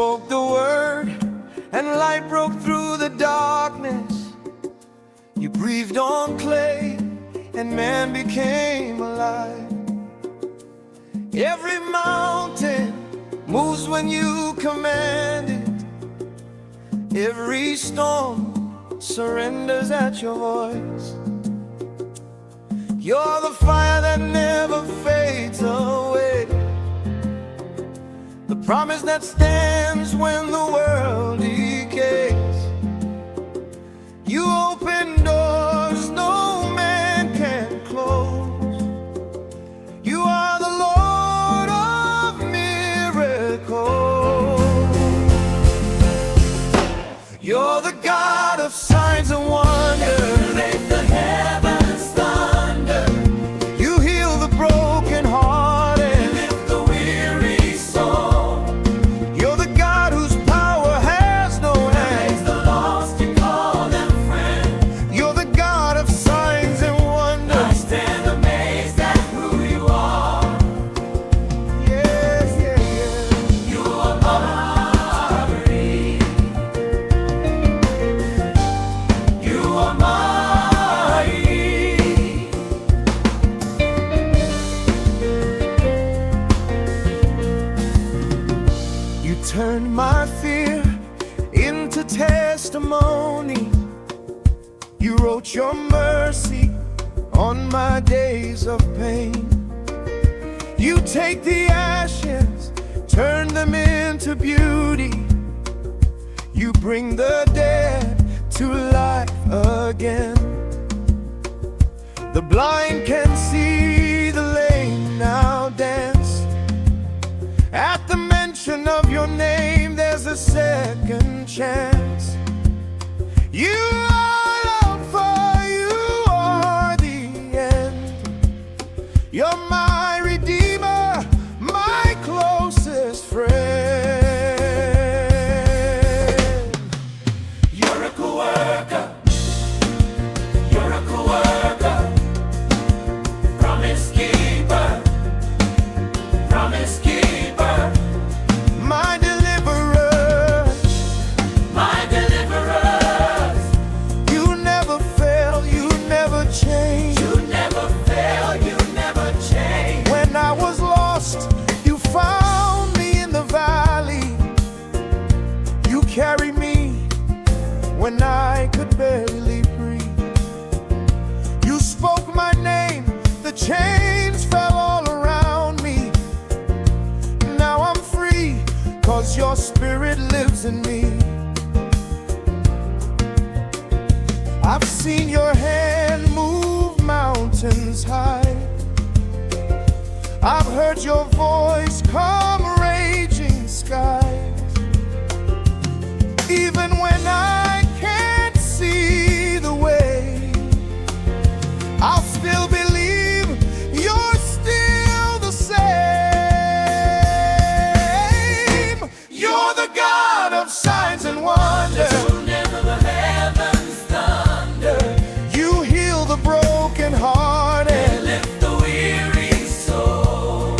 spoke the word, and light broke through the darkness. You breathed on clay, and man became alive. Every mountain moves when you command it. Every storm surrenders at your voice. You're the fire that never fades away, the promise that stands when the world decays. You open doors no man can close. You are the Lord of miracles. You're the God of signs and wonders. You make the heavens thunder. You heal the broken hearted. You lift the weary soul. You're the God whose power has no end. Raise the lost, you call them friend. You're the God of signs and wonders. I stand amazed at who you are. Yes, yeah, yeah. You are mighty. You are mighty. You turned my fear into testimony. You wrote your mercy on my days of pain. You take the ashes, turn them into beauty. You bring the dead to life again. The blind can see, the lame now dance. At the mention of your name, there's a second chance. You are Alpha, you are the end. You're my Redeemer, my closest friend. Miracle worker. Miracle worker. Promise keeper. Promise keeper. My deliverer, My deliverers. you never fail, you never change. You never fail, you never change. When I was lost, you found me in the valley. You carried me when I could barely breathe. You spoke my name, the chains fell all around me. Now I'm free, 'cause your spirit lives in me. I've seen your hand move mountains high. I've heard your voice calm raging skies. Even when I can't see the way, I'll still believe you're still the same. You're the God of signs and wonders. You never the heavens thunder. You heal the broken hearted. Lift the weary soul.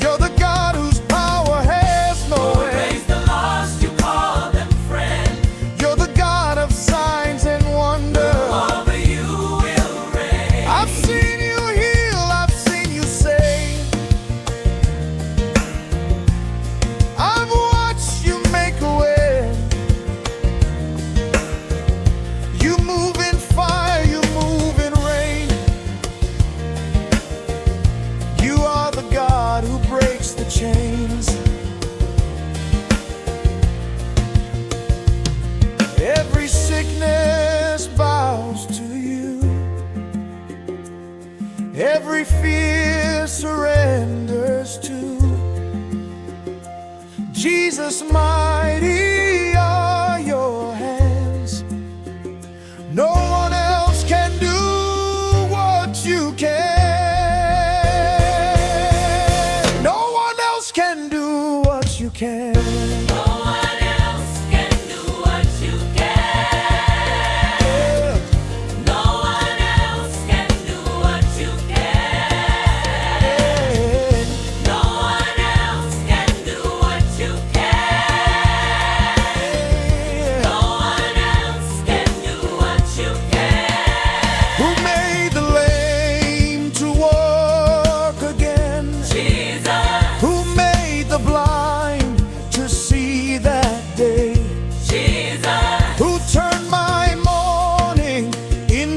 You're the God whose power has no end. Raise the lost, you call them friend. You're the God of signs and wonders. Over you will reign. I've seen you heal, I've seen you save. I've watched you make a way. You move in fire, you move in rain. You are the God who breaks the chains. Every sickness bows to you. Every fear surrenders to Jesus. Mighty are your hands. No one else can do what you can. No one else can do what you can. No one else can do what you can. No one else can do what you can. No one else can do what you can.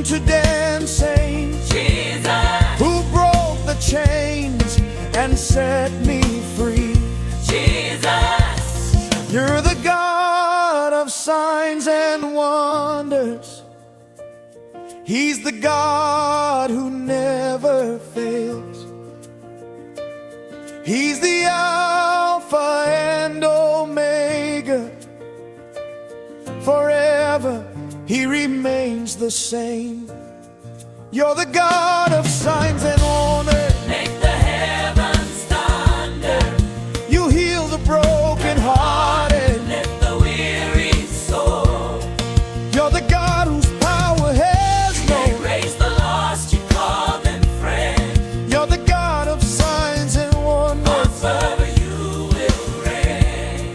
to dancing, Jesus, who broke the chains and set me free. Jesus, You're the God of signs and wonders. He's the God who never fails. He's the Alpha and Omega. Forever He remains the same. You're the God of signs and wonders. make the heavens thunder, You heal the brokenhearted. lift the weary soul. You're the God whose power has You no. raise the lost, you call them friend. You're the God of signs and wonders. Forever you will reign,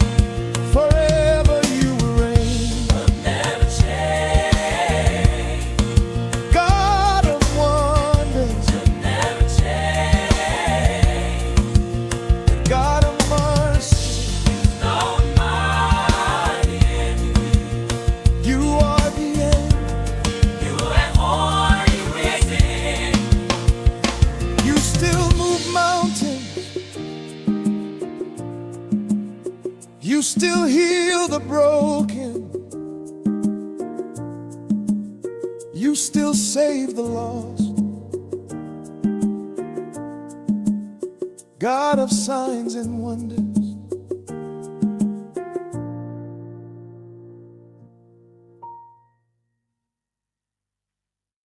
Forever you will reign. will never change, God of wonders, will never change. God of mercy, Known mighty in you are the end. you have already risen. You still move mountains. You still heal the broken. You still save the lost. God of signs and wonders.